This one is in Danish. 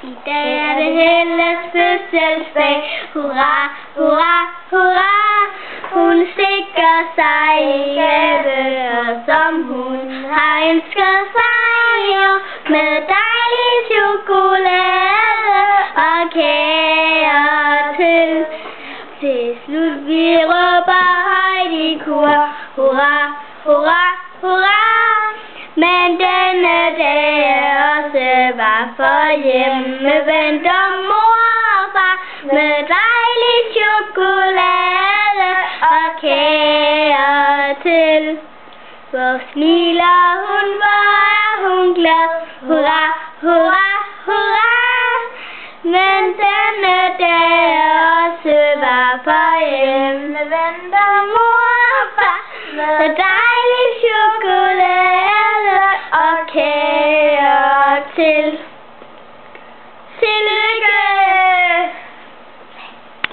I dag er det Helles fødselsdag. Hurra, hurra, hurra. Hun stikker sig i gave, som hun har ønsket sig, med dejlig chokolade og kager til. Til slut vi råber højt i kor. Hurra, hurra, hurra. Men denne dag også var for hjemme venter mor og far med dejlig chokolade og kager til. Hvor smiler hun, hvor er hun glad. Hurra, hurra, hurra. Men denne dag også var for hjemme venter mor og far med dejlig chokolade og kager til.